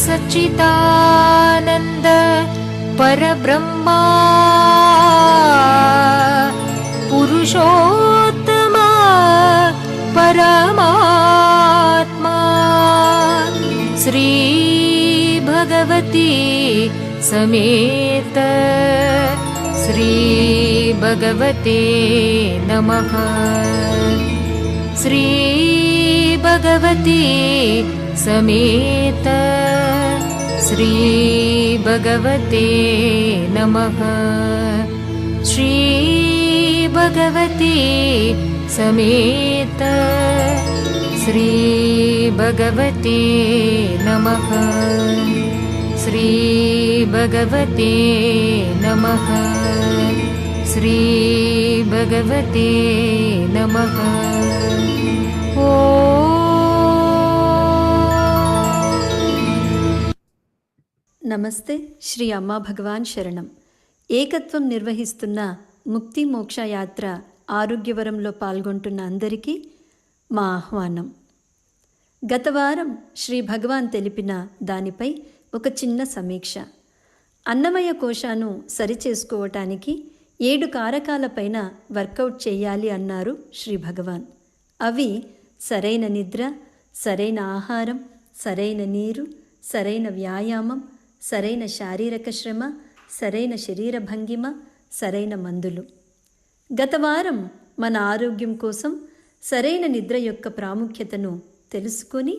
सच्चिदानन्द परब्रह्मा पुरुषोत्तम परमात्मा श्री भगवती समेत श्री भगवते नमः। श्री भगवती समेत श्री भगवते नमः। श्री भगवती समेत श्री भगवते नमः। श्री भगवते नमः। श्री भगवते नमः। నమస్తే. శ్రీ అమ్మా భగవాన్ శరణం. ఏకత్వం నిర్వహిస్తున్న ముక్తి మోక్ష యాత్ర ఆరోగ్యవరంలో పాల్గొంటున్న అందరికీ మా ఆహ్వానం. గత వారం శ్రీ భగవాన్ తెలిపిన దానిపై ఒక చిన్న సమీక్ష. అన్నమయ కోశాను సరిచేసుకోవటానికి 7 కారకాలపైన వర్కౌట్ చేయాలి అన్నారు శ్రీ భగవాన్. అవి సరైన నిద్ర, సరైన ఆహారం, సరైన నీరు, సరైన వ్యాయామం, సరైన శారీరక శ్రమ, సరైన శరీర భంగిమ, సరైన మందులు. గత వారం మన ఆరోగ్యం కోసం సరైన నిద్ర యొక్క ప్రాముఖ్యతను తెలుసుకొని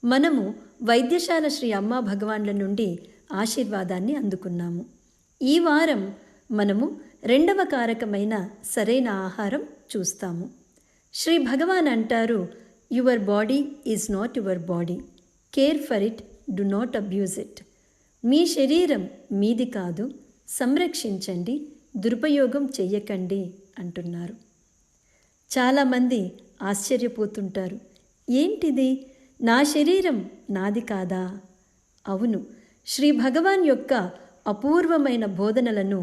మనము వైద్యశాల శ్రీ అమ్మా భగవాన్ల నుండి ఆశీర్వాదాన్ని అందుకున్నాము. ఈ వారం మనము 2వ కారకమైన సరైన ఆహారం చూస్తాము. శ్రీ భగవాన్ అంటారు, your body is not your body, care for it, do not abuse it. మీ శరీరం మీది కాదు, సంరక్షించండి, దురుపయోగం చెయ్యకండి అంటున్నారు. చాలామంది ఆశ్చర్యపోతుంటారు, ఏంటిది, నా శరీరం నాది కాదా? అవును, శ్రీ భగవాన్ యొక్క అపూర్వమైన బోధనలను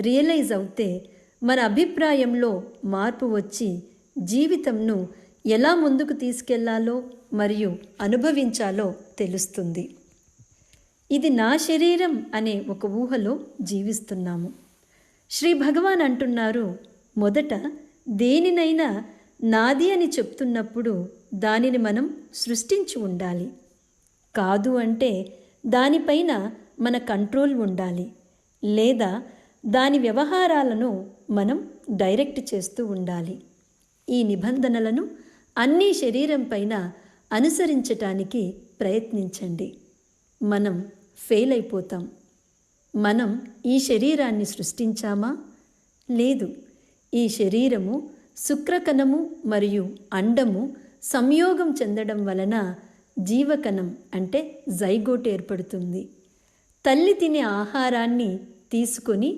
రియలైజ్ అవుతే మన అభిప్రాయంలో మార్పు వచ్చి జీవితంను ఎలా ముందుకు తీసుకెళ్లాలో మరియు అనుభవించాలో తెలుస్తుంది. ఇది నా శరీరం అనే ఒక ఊహలో జీవిస్తున్నాము. శ్రీ భగవాన్ అంటున్నారు, మొదట దేనినైనా నాది అని చెప్తున్నప్పుడు దానిని మనం సృష్టించి ఉండాలి. కాదు అంటే దానిపైన మన కంట్రోల్ ఉండాలి, లేదా దాని వ్యవహారాలను మనం డైరెక్ట్ చేస్తూ ఉండాలి. ఈ నిబంధనలను అన్ని శరీరం పైన అనుసరించటానికి ప్రయత్నించండి. మనం ఫెయిల్ అయిపోతాం. మనం ఈ శరీరాన్ని సృష్టించామా? లేదు. ఈ శరీరము శుక్రకణము మరియు అండము సంయోగం చెందడం వలన జీవకణం అంటే జైగోట్ ఏర్పడుతుంది. తల్లి తినే ఆహారాన్ని తీసుకొని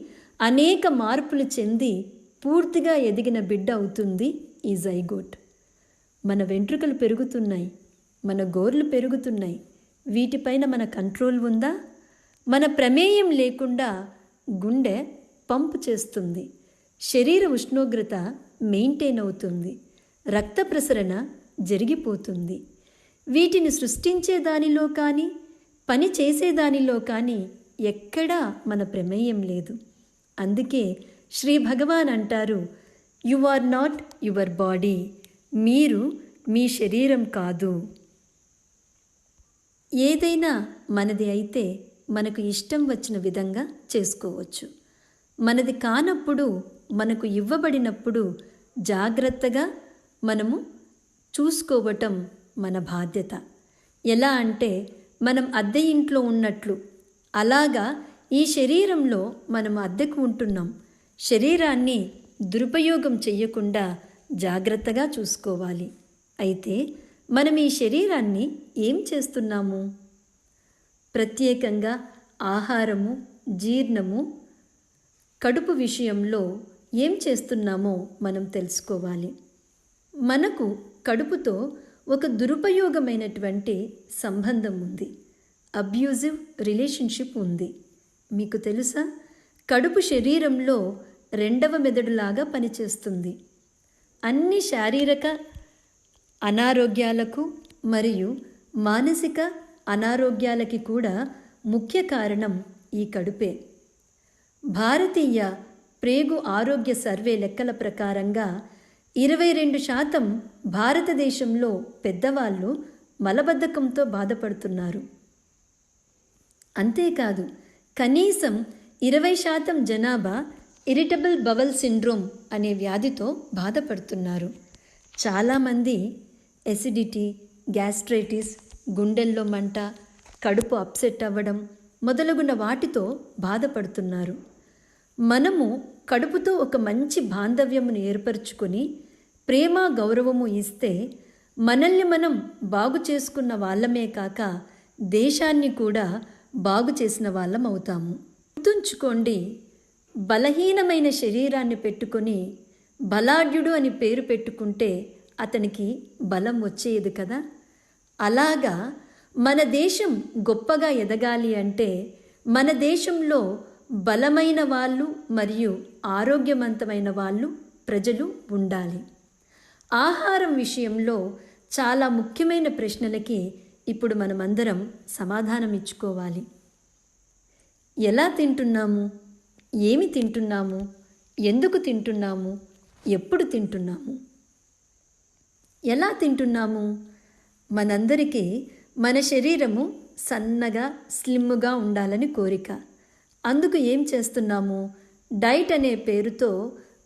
అనేక మార్పులు చెంది పూర్తిగా ఎదిగిన బిడ్డ అవుతుంది ఈ జైగోట్. మన వెంట్రుకలు పెరుగుతున్నాయి, మన గోర్లు పెరుగుతున్నాయి. వీటిపైన మన కంట్రోల్ ఉందా? మన ప్రమేయం లేకుండా గుండె పంప్ చేస్తుంది, శరీర ఉష్ణోగ్రత మెయింటైన్ అవుతుంది, రక్త ప్రసరణ జరిగిపోతుంది. వీటిని సృష్టించే దానిలో కానీ పని చేసేదానిలో కానీ ఎక్కడా మన ప్రమేయం లేదు. అందుకే శ్రీ భగవాన్ అంటారు, you are not your body, మీరు మీ శరీరం కాదు. ఏదైనా మనది అయితే మనకు ఇష్టం వచ్చిన విధంగా చేసుకోవచ్చు. మనది కానప్పుడు, మనకు ఇవ్వబడినప్పుడు జాగ్రత్తగా మనము చూసుకోవటం మన బాధ్యత. ఎలా అంటే మనం అద్దె ఇంట్లో ఉన్నట్లు, అలాగా ఈ శరీరంలో మనం అద్దెకు ఉంటున్నాం. శరీరాన్ని దురుపయోగం చెయ్యకుండా జాగ్రత్తగా చూసుకోవాలి. అయితే మనం ఈ శరీరాన్ని ఏం చేస్తున్నాము? ప్రత్యేకంగా ఆహారము, జీర్ణము, కడుపు విషయంలో ఏం చేస్తున్నామో మనం తెలుసుకోవాలి. మనకు కడుపుతో ఒక దురుపయోగమైనటువంటి సంబంధం ఉంది, అబ్యూజివ్ రిలేషన్షిప్ ఉంది. మీకు తెలుసా, కడుపు శరీరంలో 2వ మెదడులాగా పనిచేస్తుంది. అన్ని శారీరక అనారోగ్యాలకు మరియు మానసిక అనారోగ్యాలకి కూడా ముఖ్య కారణం ఈ కడుపే. భారతీయ ప్రేగు ఆరోగ్య సర్వే లెక్కల ప్రకారంగా 22% భారతదేశంలో పెద్దవాళ్ళు మలబద్ధకంతో బాధపడుతున్నారు. అంతేకాదు కనీసం 20% జనాభా ఇరిటబుల్ బవల్ సిండ్రోమ్ అనే వ్యాధితో బాధపడుతున్నారు. చాలామంది ఎసిడిటీ, గ్యాస్ట్రైటిస్, గుండెల్లో మంట, కడుపు అప్సెట్ అవ్వడం మొదలగున వాటితో బాధపడుతున్నారు. మనము కడుపుతో ఒక మంచి బాంధవ్యమును ఏర్పరచుకొని ప్రేమ గౌరవము ఇస్తే మనల్ని మనం బాగు చేసుకున్న వాళ్ళమే కాక దేశాన్ని కూడా బాగు చేసిన వాళ్ళం అవుతాము. గుర్తుంచుకోండి, బలహీనమైన శరీరాన్ని పెట్టుకొని బలాఢ్యుడు అని పేరు పెట్టుకుంటే అతనికి బలం వచ్చేది కదా. అలాగా మన దేశం గొప్పగా ఎదగాలి అంటే మన దేశంలో బలమైన వాళ్ళు మరియు ఆరోగ్యవంతమైన వాళ్ళు ప్రజలు ఉండాలి. ఆహారం విషయంలో చాలా ముఖ్యమైన ప్రశ్నలకి ఇప్పుడు మనమందరం సమాధానం ఇచ్చుకోవాలి. ఎలా తింటున్నాము, ఏమి తింటున్నాము, ఎందుకు తింటున్నాము, ఎప్పుడు తింటున్నాము, ఎలా తింటున్నాము? మనందరికీ మన శరీరము సన్నగా స్లిమ్గా ఉండాలని కోరిక. అందుకు ఏం చేస్తున్నాము? డైట్ అనే పేరుతో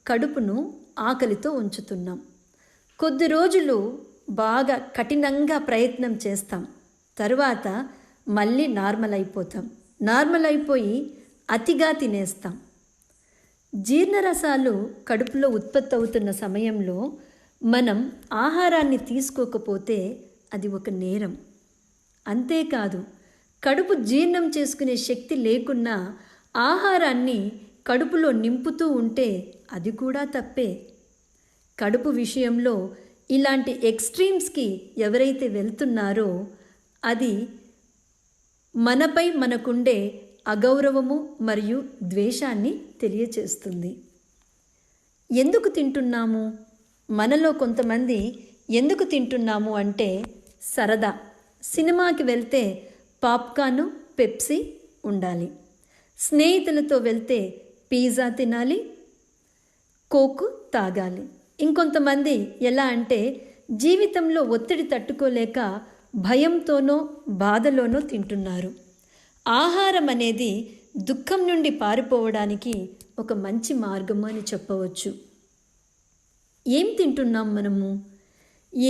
కడుపును ఆకలితో ఉంచుతున్నాం. కొద్ది రోజులు బాగా కఠినంగా ప్రయత్నం చేస్తాం, తరువాత మళ్ళీ నార్మల్ అయిపోతాం. నార్మల్ అయిపోయి అతిగా తినేస్తాం. జీర్ణరసాలు కడుపులో ఉత్పత్తి అవుతున్న సమయంలో మనం ఆహారాన్ని తీసుకోకపోతే అది ఒక నేరం. అంతేకాదు, కడుపు జీర్ణం చేసుకునే శక్తి లేకున్నా ఆహారాన్ని కడుపులో నింపుతూ ఉంటే అది కూడా తప్పే. కడుపు విషయంలో ఇలాంటి ఎక్స్ట్రీమ్స్కి ఎవరైతే వెళ్తున్నారో అది మనపై మనకుండే అగౌరవము మరియు ద్వేషాన్ని తెలియచేస్తుంది. ఎందుకు తింటున్నాము? మనలో కొంతమంది ఎందుకు తింటున్నాము అంటే సరదా. సినిమాకి వెళ్తే పాప్కార్న్, పెప్సీ ఉండాలి. స్నేహితులతో వెళ్తే పిజ్జా తినాలి, కోక్ తాగాలి. ఇంకొంతమంది ఎలా అంటే జీవితంలో ఒత్తిడి తట్టుకోలేక భయంతోనో బాధలోనో తింటున్నారు. ఆహారం అనేది దుఃఖం నుండి పారిపోవడానికి ఒక మంచి మార్గము అని చెప్పవచ్చు. ఏం తింటున్నాం మనము?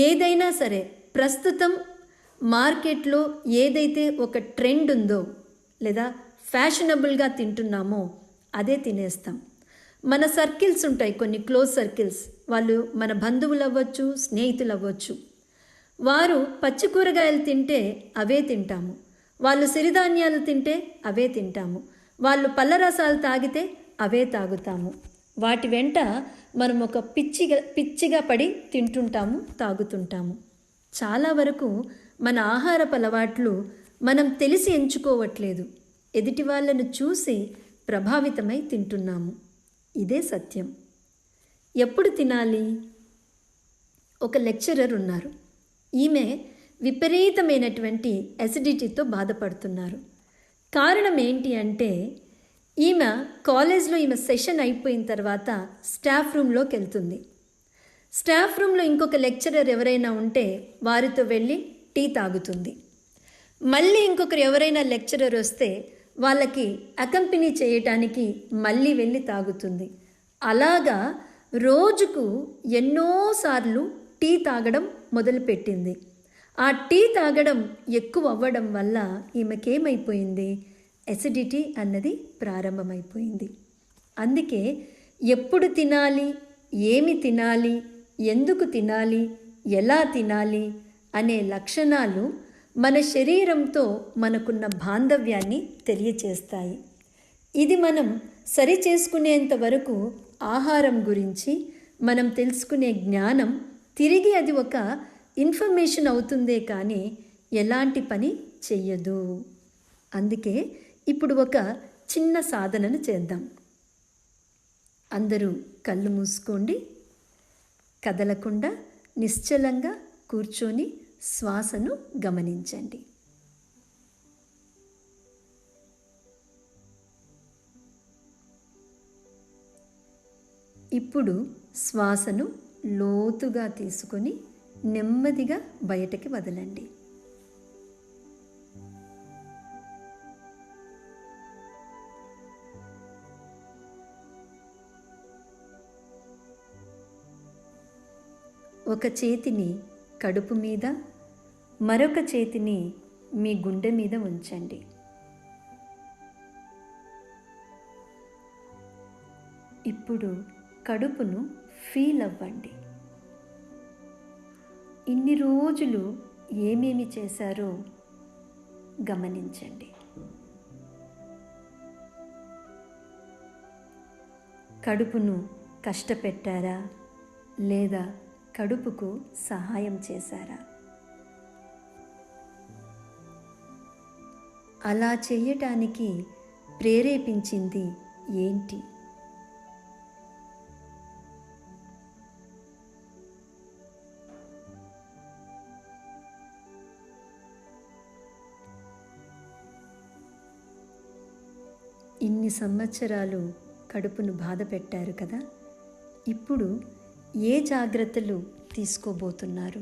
ఏదైనా సరే ప్రస్తుతం మార్కెట్లో ఏదైతే ఒక ట్రెండ్ ఉందో లేదా ఫ్యాషనబుల్గా తింటున్నామో అదే తినేస్తాం. మన సర్కిల్స్ ఉంటాయి, కొన్ని క్లోజ్ సర్కిల్స్. వాళ్ళు మన బంధువులు అవ్వచ్చు, స్నేహితులు అవ్వచ్చు. వారు పచ్చి కూరగాయలు తింటే అవే తింటాము, వాళ్ళు సిరిధాన్యాలు తింటే అవే తింటాము, వాళ్ళు పళ్ళ రసాలు తాగితే అవే తాగుతాము. వాటి వెంట మనం ఒక పిచ్చిగా పడి తింటుంటాము, తాగుతుంటాము. చాలా వరకు మన ఆహారపు అలవాట్లు మనం తెలిసి ఎంచుకోవట్లేదు, ఎదుటి వాళ్ళను చూసి ప్రభావితమై తింటున్నాము. ఇదే సత్యం. ఎప్పుడు తినాలి? ఒక లెక్చరర్ ఉన్నారు. ఈమె విపరీతమైనటువంటి అసిడిటీతో బాధపడుతున్నారు. కారణం ఏంటి అంటే ఈమె కాలేజ్లో సెషన్ అయిపోయిన తర్వాత స్టాఫ్ రూమ్లోకి వెళ్తుంది. స్టాఫ్ రూమ్లో ఇంకొక లెక్చరర్ ఎవరైనా ఉంటే వారితో వెళ్ళి టీ తాగుతుంది. మళ్ళీ ఇంకొకరు ఎవరైనా లెక్చరర్ వస్తే వాళ్ళకి అకంపెనీ చేయటానికి మళ్ళీ వెళ్ళి తాగుతుంది. అలాగా రోజుకు ఎన్నోసార్లు టీ తాగడం మొదలుపెట్టింది. ఆ టీ తాగడం ఎక్కువ అవ్వడం వల్ల ఈమెకేమైపోయింది? ఎసిడిటీ అన్నది ప్రారంభమైపోయింది. అందుకే ఎప్పుడు తినాలి, ఏమి తినాలి, ఎందుకు తినాలి, ఎలా తినాలి అనే లక్షణాలు మన శరీరంతో మనకున్న బాంధవ్యాన్ని తెలియచేస్తాయి. ఇది మనం సరి చేసుకునేంత వరకు ఆహారం గురించి మనం తెలుసుకునే జ్ఞానం తిరిగి అది ఒక ఇన్ఫర్మేషన్ అవుతుందే కానీ ఎలాంటి పని చెయ్యదు. అందుకే ఇప్పుడు ఒక చిన్న సాధనను చేద్దాం. అందరూ కళ్ళు మూసుకోండి. కదలకుండా నిశ్చలంగా కూర్చొని శ్వాసను గమనించండి. ఇప్పుడు శ్వాసను లోతుగా తీసుకొని నెమ్మదిగా బయటకి వదలండి. ఒక చేతిని కడుపు మీద, మరొక చేతిని మీ గుండె మీద ఉంచండి. ఇప్పుడు కడుపును ఫీల్ అవ్వండి. ఇన్ని రోజులు ఏమేమి చేశారో గమనించండి. కడుపును కష్టపెట్టారా లేదా కడుపుకు సహాయం చేశారా? అలా చేయటానికి ప్రేరేపించింది ఏంటి? ఇన్ని సంవత్సరాలు కడుపును బాధ పెట్టారు కదా, ఇప్పుడు ఏ జాగ్రత్తలు తీసుకోబోతున్నారు?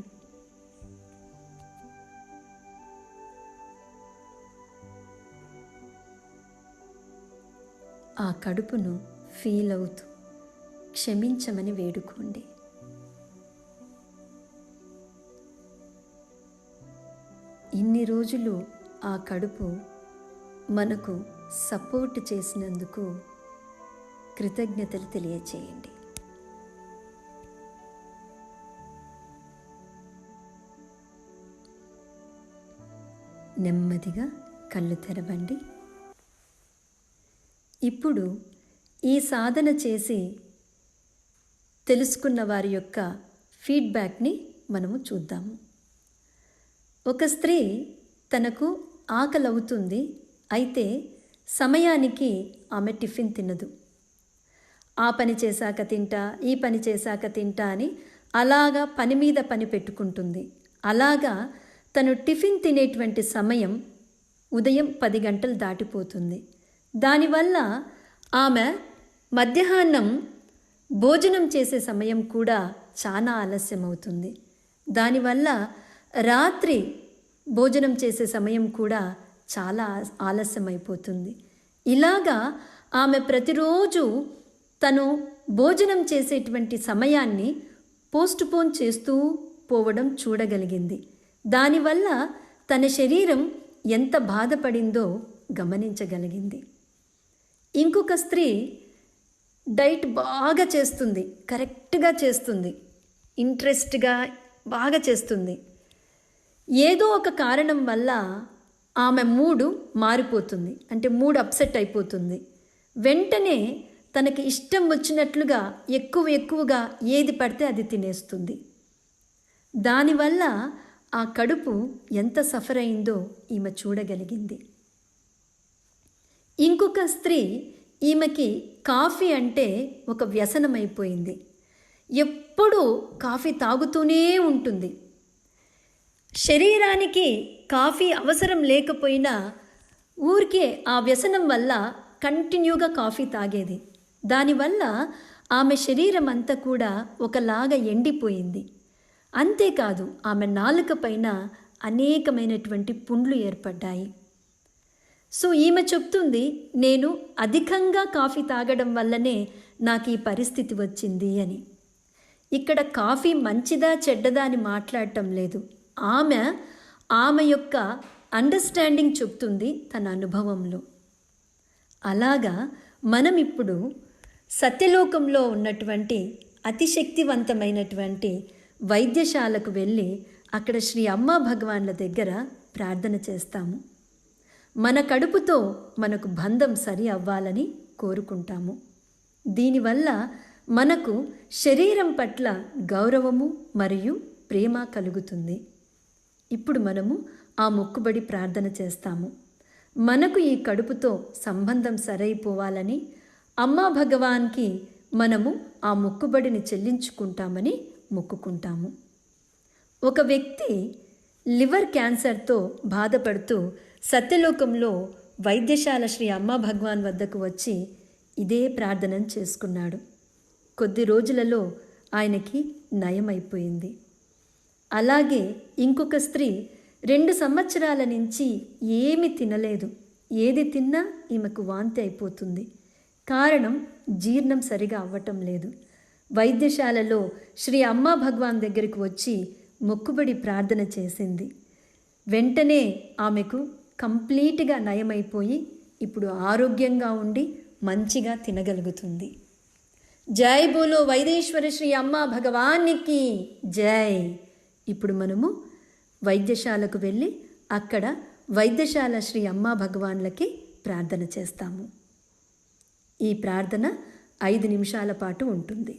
ఆ కడుపును ఫీల్ అవుతూ క్షమించమని వేడుకోండి. ఇన్ని రోజులు ఆ కడుపు మనకు సపోర్ట్ చేసినందుకు కృతజ్ఞతలు తెలియచేయండి. నెమ్మదిగా కళ్ళు తెరవండి. ఇప్పుడు ఈ సాధన చేసి తెలుసుకున్న వారి యొక్క ఫీడ్బ్యాక్ని మనము చూద్దాము. ఒక స్త్రీ తనకు ఆకలి అవుతుంది, అయితే సమయానికి ఆమె టిఫిన్ తినదు. ఆ పని చేశాక తింటా, ఈ పని చేశాక తింటా అని అలాగా పని మీద పని పెట్టుకుంటుంది. అలాగా తను టిఫిన్ తినేటువంటి సమయం ఉదయం 10 గంటలు దాటిపోతుంది. దానివల్ల ఆమె మధ్యాహ్నం భోజనం చేసే సమయం కూడా చాలా ఆలస్యం అవుతుంది. దానివల్ల రాత్రి భోజనం చేసే సమయం కూడా చాలా ఆలస్యం అయిపోతుంది. ఇలాగా ఆమె ప్రతిరోజు తను భోజనం చేసేటువంటి సమయాన్ని పోస్ట్పోన్ చేస్తూ పోవడం చూడగలిగింది. దానివల్ల తన శరీరం ఎంత బాధపడిందో గమనించగలిగింది. ఇంకొక స్త్రీ డైట్ బాగా చేస్తుంది, కరెక్ట్గా చేస్తుంది, ఇంట్రెస్ట్గా బాగా చేస్తుంది. ఏదో ఒక కారణం వల్ల ఆమె మూడు మారిపోతుంది, అంటే మూడ్ అప్సెట్ అయిపోతుంది. వెంటనే తనకి ఇష్టం వచ్చినట్లుగా ఎక్కువగా ఏది పడితే అది తినేస్తుంది. దానివల్ల ఆ కడుపు ఎంత సఫర్ అయిందో ఈమె చూడగలిగింది. ఇంకొక స్త్రీ, ఈమెకి కాఫీ అంటే ఒక వ్యసనమైపోయింది. ఎప్పుడూ కాఫీ తాగుతూనే ఉంటుంది. శరీరానికి కాఫీ అవసరం లేకపోయినా ఊరికే ఆ వ్యసనం వల్ల కంటిన్యూగా కాఫీ తాగేది. దానివల్ల ఆమె శరీరం అంతా కూడా ఒకలాగా ఎండిపోయింది. అంతేకాదు, ఆమె నాలుక పైన అనేకమైనటువంటి పుండ్లు ఏర్పడ్డాయి. సో ఈమె చెప్తుంది, నేను అధికంగా కాఫీ తాగడం వల్లనే నాకు ఈ పరిస్థితి వచ్చింది అని. ఇక్కడ కాఫీ మంచిదా చెడ్డదా అని మాట్లాడటం లేదు. ఆమె యొక్క అండర్స్టాండింగ్ చెప్తుంది తన అనుభవంలో. అలాగా మనం ఇప్పుడు సత్యలోకంలో ఉన్నటువంటి అతిశక్తివంతమైనటువంటి వైద్యశాలకు వెళ్ళి అక్కడ శ్రీ అమ్మా భగవాన్ల దగ్గర ప్రార్థన చేస్తాము. మన కడుపుతో మనకు బంధం సరి అవ్వాలని కోరుకుంటాము. దీనివల్ల మనకు శరీరం పట్ల గౌరవము మరియు ప్రేమ కలుగుతుంది. ఇప్పుడు మనము ఆ మొక్కుబడి ప్రార్థన చేస్తాము. మనకు ఈ కడుపుతో సంబంధం సరైపోవాలని అమ్మా భగవాన్కి మనము ఆ మొక్కుబడిని చెల్లించుకుంటామని మొక్కుకుంటాము. ఒక వ్యక్తి లివర్ క్యాన్సర్తో బాధపడుతూ సత్యలోకంలో వైద్యశాల శ్రీ అమ్మా భగవాన్ వద్దకు వచ్చి ఇదే ప్రార్థనను చేసుకున్నాడు. కొద్ది రోజులలో ఆయనకి నయమైపోయింది. అలాగే ఇంకొక స్త్రీ 2 సంవత్సరాల నుంచి ఏమి తినలేదు. ఏది తిన్నా ఈమెకు వాంతి అయిపోతుంది. కారణం జీర్ణం సరిగా అవ్వటం లేదు. వైద్యశాలలో శ్రీ అమ్మా భగవాన్ దగ్గరికి వచ్చి మొక్కుబడి ప్రార్థన చేసింది. వెంటనే ఆమెకు కంప్లీట్గా నయమైపోయి ఇప్పుడు ఆరోగ్యంగా ఉండి మంచిగా తినగలుగుతుంది. జై బోలో వైదేశ్వర శ్రీ అమ్మా భగవానికి జై. ఇప్పుడు మనము వైద్యశాలకు వెళ్ళి అక్కడ వైద్యశాల శ్రీ అమ్మా భగవాన్లకి ప్రార్థన చేస్తాము. ఈ ప్రార్థన 5 నిమిషాల పాటు ఉంటుంది.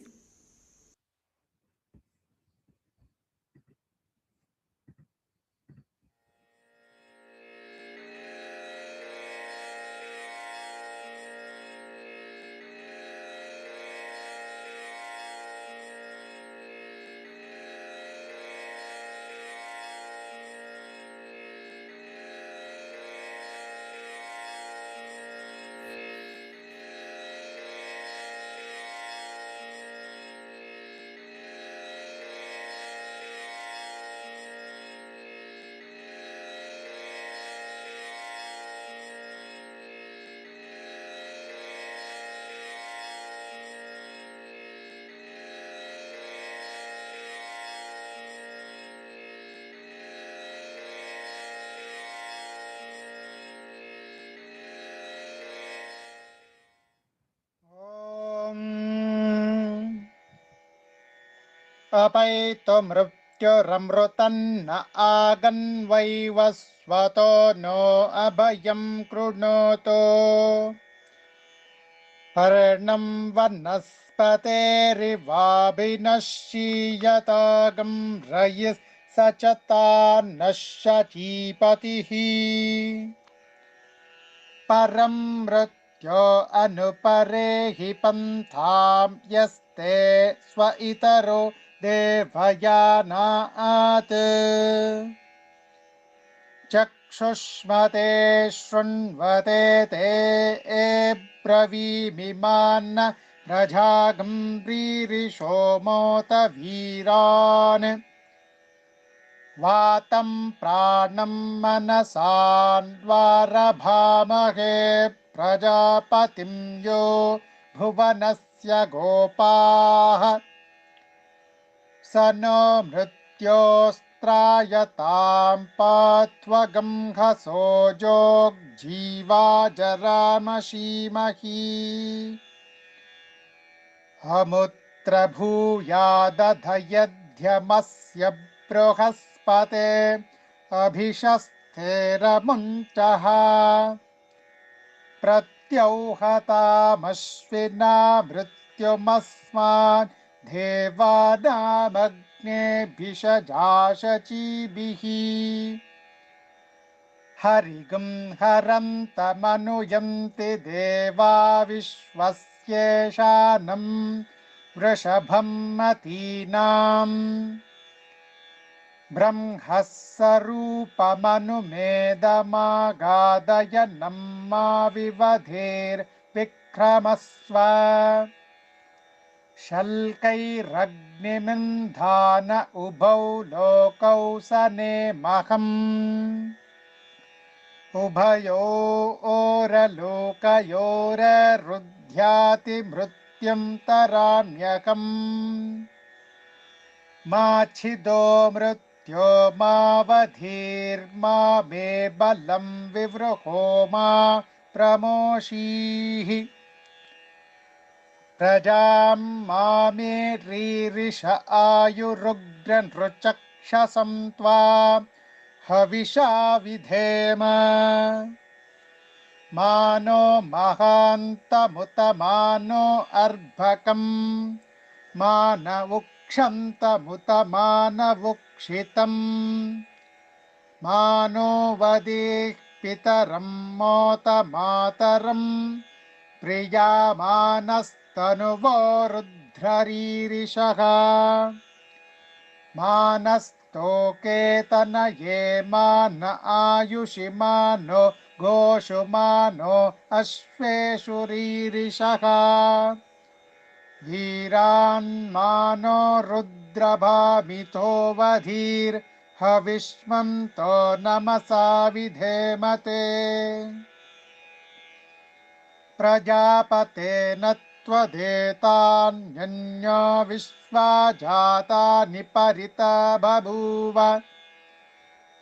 अपैतो मृत्युरमृतन्न आगन्वैवस्वतो नो अभयं कृणोतु पर्णं वनस्पतेरिवाभिनश्यीयतागं रयिः सचतान्नश्यचीपतिः परं मृत्यो अनुपरेहि पन्थां यस्ते स्व इतरो देवयानात् चक्षुष्मते शृण्वते ते ब्रवीमिमान्न प्रजागम्भीरिषो मोत वीरान् वातं प्राणं मनसान्वारभामहे प्रजापतिं यो भुवनस्य गोपाः स नो मृत्योस्त्रायतां पात्वगंहसो जोग्जीवा जरामशीमहि अमुत्र भूयादधयध्यमस्य बृहस्पते अभिशस्तेरमुञ्चः प्रत्यौहतामश्विना मृत्युमस्मान् देवानामग्नेभिषजाशचीभिः हरिगं हरन्तमनुयन्ति देवा विश्वस्येशानं वृषभं मतीनाम् ब्रह्मस्वरूपमनुमेदमागादयनं मा विवधेर्विक्रमस्व शल्कैरग्निमिन्धान उभौ लोकौ सनेमहम् उभयोरलोकयोररुध्याति मृत्युं तराम्यकम् माच्छिदो मृत्यो मावधीर्मा मे बलं विवृहो मा प्रमोषीः प्रजां मामे रीरिष आयुरुग्रनृचक्षसं त्वा हविषा विधेम मानो महान्तमुत मानो अर्भकम् मान उक्षन्तमुत मानवुक्षितम् मानो वदेः पितरं मोत मातरं प्रियामानस्तनुवो रुद्ररीरिषः मानस्तोकेतनये मान आयुषि मानो गोषु मानो अश्वेषु रीरिषः वीरान्मानो रुद्रभामितो वधीर्हविष्मन्तो नमसा विधेमते प्रजापतेन त्वदेतान्यन्यो विश्वा जातानि परिता बभूव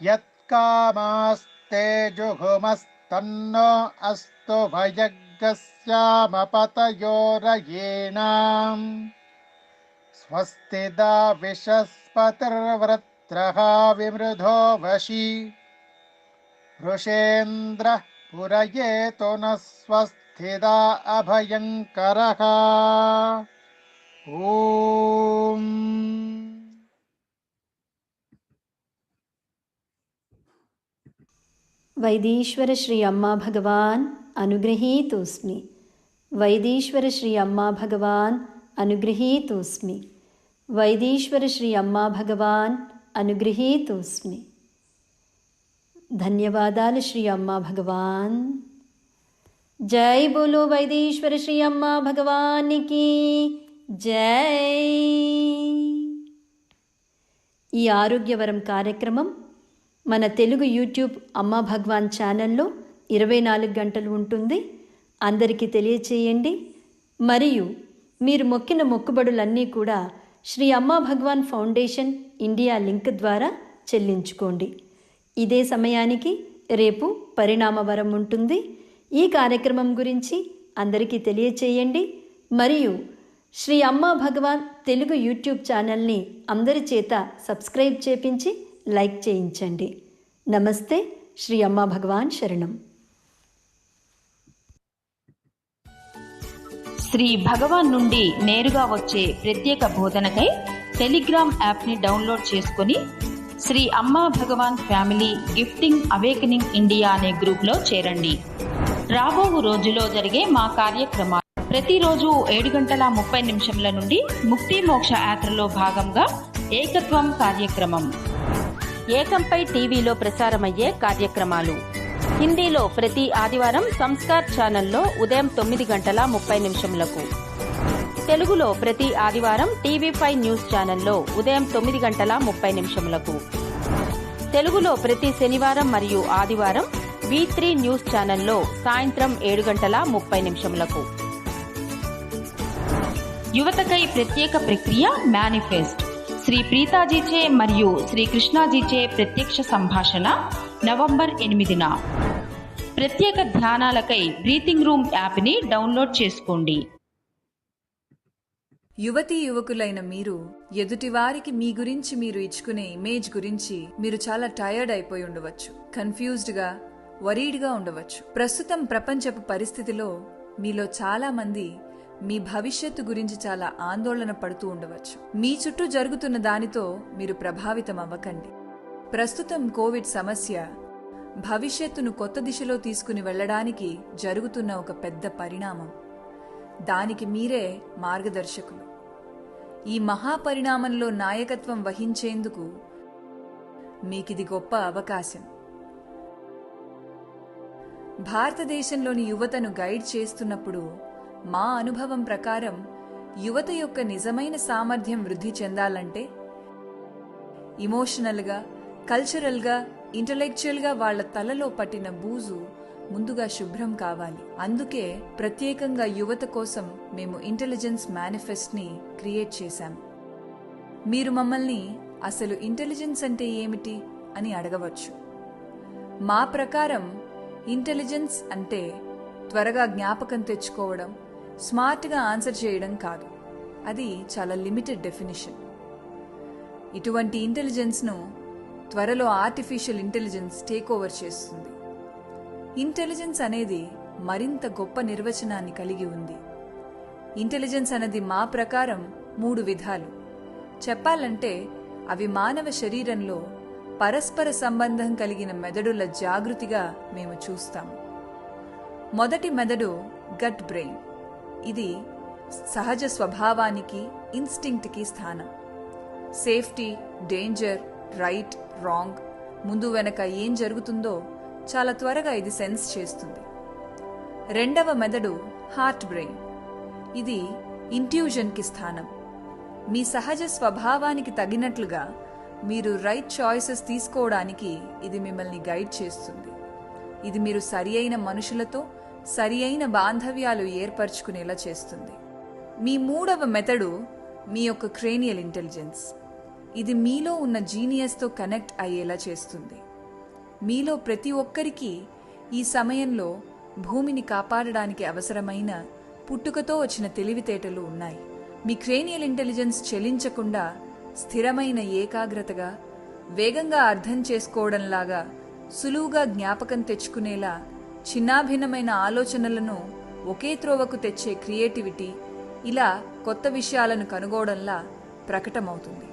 यत्कामास्ते जुहुमस्तन्नो अस्तु भयज्ञस्यामपतयोरयेणाम् स्वस्तिदा विशस्पतिर्वृत्रः विमृधो वशी वृषेन्द्रः पुरयेतु न स्वस्थिदा अभयङ्करः ॐ వైదీశ్వర శ్రీ అమ్మా భగవాన్ అనుగృహీతోస్మి. వైదీశ్వర శ్రీ అమ్మా భగవాన్ అనుగృహీతోస్మి. వైదీశ్వర శ్రీ అమ్మా భగవాన్ అనుగృహీతోస్మి. ధన్యవాదాలు శ్రీ అమ్మా భగవాన్. జై బోలో వైదీశ్వర శ్రీ అమ్మా భగవానికి జై. ఈ ఆరోగ్యవరం కార్యక్రమం మన తెలుగు యూట్యూబ్ అమ్మా భగవాన్ ఛానల్లో 24 గంటలు ఉంటుంది. అందరికీ తెలియచేయండి. మరియు మీరు మొక్కిన మొక్కుబడులన్నీ కూడా శ్రీ అమ్మా భగవాన్ ఫౌండేషన్ ఇండియా లింక్ ద్వారా చెల్లించుకోండి. ఇదే సమయానికి రేపు పరిణామవరం ఉంటుంది. ఈ కార్యక్రమం గురించి అందరికీ తెలియచేయండి. మరియు శ్రీ అమ్మా భగవాన్ తెలుగు యూట్యూబ్ ఛానల్ని అందరి చేత సబ్స్క్రైబ్ చేపించి లైక్ చేయించండి. నమస్తే. శ్రీ అమ్మా భగవాన్ శరణం. శ్రీ భగవాన్ నుండి నేరుగా వచ్చే ప్రత్యేక బోధనకై టెలిగ్రామ్ యాప్ని డౌన్లోడ్ చేసుకుని శ్రీ అమ్మా భగవాన్ ఫ్యామిలీ గిఫ్టింగ్ అవేకనింగ్ ఇండియా అనే గ్రూప్లో చేరండి. రాబో రోజులో జరిగే మా కార్యక్రమాలు ప్రతిరోజు 7:30 నుండి ముక్తి మోక్ష యాత్రలో భాగంగా ఏకత్వం కార్యక్రమం, ఏకంపై టీవీలో ప్రసారమయ్యే కార్యక్రమాలు, హిందీలో ప్రతి ఆదివారం సంస్కార్ ఛానల్లో ఉదయం 9:30 తెలుగులో ప్రతి ఆదివారం టీవీ5 న్యూస్ ఛానల్లో ఉదయం 9:30 తెలుగులో ప్రతి శనివారం మరియు ఆదివారం V3 న్యూస్ ఛానల్లో సాయంత్రం 7:30 యువతకై ప్రత్యేక ప్రక్రియ మేనిఫెస్ట్, శ్రీ ప్రీతాజీచే మరియు శ్రీ కృష్ణాజీచే ప్రత్యక్ష సంభాషణ నవంబర్ 8న. ప్రత్యేక ధ్యానాలకై బ్రీతింగ్ రూమ్ యాప్ని డౌన్లోడ్ చేసుకోండి. యువతీ యువకులైన మీరు ఎదుటివారికి మీ గురించి మీరు ఇచ్చుకునే ఇమేజ్ గురించి మీరు చాలా టయర్డ్ అయిపోయి ఉండవచ్చు, కన్ఫ్యూజ్డ్గా, వరీడ్గా ఉండవచ్చు. ప్రస్తుతం ప్రపంచపు పరిస్థితిలో మీలో చాలా మంది మీ భవిష్యత్తు గురించి చాలా ఆందోళన పడుతూ ఉండవచ్చు. మీ చుట్టూ జరుగుతున్న దానితో మీరు ప్రభావితం అవ్వకండి. ప్రస్తుతం కోవిడ్ సమస్య భవిష్యత్తును కొత్త దిశలో తీసుకుని వెళ్లడానికి జరుగుతున్న ఒక పెద్ద పరిణామం. దానికి మీరే మార్గదర్శకులు. ఈ మహాపరిణామంలో నాయకత్వం వహించేందుకు మీకిది గొప్ప అవకాశం. భారతదేశంలోని యువతను గైడ్ చేస్తున్నప్పుడు మా అనుభవం ప్రకారం యువత యొక్క నిజమైన సామర్థ్యం వృద్ధి చెందాలంటే ఇమోషనల్గా, కల్చరల్గా, ఇంటలెక్చువల్గా వాళ్ల తలలో పట్టిన బూజు ముందుగా శుభ్రం కావాలి. అందుకే ప్రత్యేకంగా యువత కోసం మేము ఇంటెలిజెన్స్ మేనిఫెస్ట్ని క్రియేట్ చేశాం. మీరు మమ్మల్ని అసలు ఇంటెలిజెన్స్ అంటే ఏమిటి అని అడగవచ్చు. మా ప్రకారం ఇంటెలిజెన్స్ అంటే త్వరగా జ్ఞాపకం తెచ్చుకోవడం, స్మార్ట్గా ఆన్సర్ చేయడం కాదు. అది చాలా లిమిటెడ్ డెఫినిషన్. ఇటువంటి ఇంటెలిజెన్స్ను త్వరలో ఆర్టిఫిషియల్ ఇంటెలిజెన్స్ టేక్ ఓవర్ చేస్తుంది. ఇంటెలిజెన్స్ అనేది మరింత గొప్ప నిర్వచనాన్ని కలిగి ఉంది. ఇంటెలిజెన్స్ అనేది మా ప్రకారం 3 విధాలు. చెప్పాలంటే అవి మానవ శరీరంలో పరస్పర సంబంధం కలిగిన మెదడుల జాగృతిగా మేము చూస్తాము. మొదటి మెదడు గట్ బ్రెయిన్. ఇది సహజ స్వభావానికి, ఇన్స్టింక్ట్కి స్థానం. సేఫ్టీ, డేంజర్, రైట్, రాంగ్, ముందు వెనక ఏం జరుగుతుందో చాలా త్వరగా ఇది సెన్స్ చేస్తుంది. రెండవ మెదడు హార్ట్ బ్రెయిన్. ఇది ఇంట్యూజన్కి స్థానం. మీ సహజ స్వభావానికి తగినట్లుగా మీరు రైట్ చాయిసెస్ తీసుకోవడానికి ఇది మిమ్మల్ని గైడ్ చేస్తుంది. ఇది మీరు సరి అయిన మనుషులతో సరి అయిన బాంధవ్యాలు ఏర్పరచుకునేలా చేస్తుంది. మీ మూడవ మెథడు మీ యొక్క క్రేనియల్ ఇంటెలిజెన్స్. ఇది మీలో ఉన్న జీనియస్తో కనెక్ట్ అయ్యేలా చేస్తుంది. మీలో ప్రతి ఒక్కరికి ఈ సమయంలో భూమిని కాపాడడానికి అవసరమైన పుట్టుకతో వచ్చిన తెలివితేటలు ఉన్నాయి. మీ క్రేనియల్ ఇంటెలిజెన్స్ చెలించకుండా స్థిరమైన ఏకాగ్రతగా, వేగంగా అర్థం చేసుకోవడంలాగా, సులువుగా జ్ఞాపకం తెచ్చుకునేలా, చిన్నాభిన్నమైన ఆలోచనలను ఒకే త్రోవకు తెచ్చే క్రియేటివిటీ, ఇలా కొత్త విషయాలను కనుగోవడంలా ప్రకటమవుతుంది.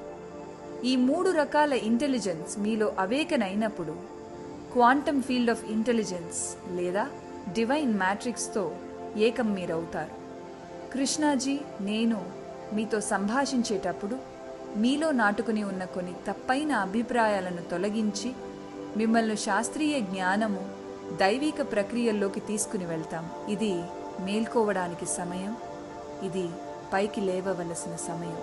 ఈ 3 రకాల ఇంటెలిజెన్స్ మీలో అవేకన్ అయినప్పుడు క్వాంటమ్ ఫీల్డ్ ఆఫ్ ఇంటెలిజెన్స్ లేదా డివైన్ మ్యాట్రిక్స్తో ఏకం మీరవుతారు. కృష్ణాజీ, నేను మీతో సంభాషించేటప్పుడు మీలో నాటుకుని ఉన్న కొన్ని తప్పైన అభిప్రాయాలను తొలగించి మిమ్మల్ని శాస్త్రీయ జ్ఞానము, దైవిక ప్రక్రియల్లోకి తీసుకుని వెళ్తాం. ఇది మేల్కోవడానికి సమయం. ఇది పైకి లేవవలసిన సమయం.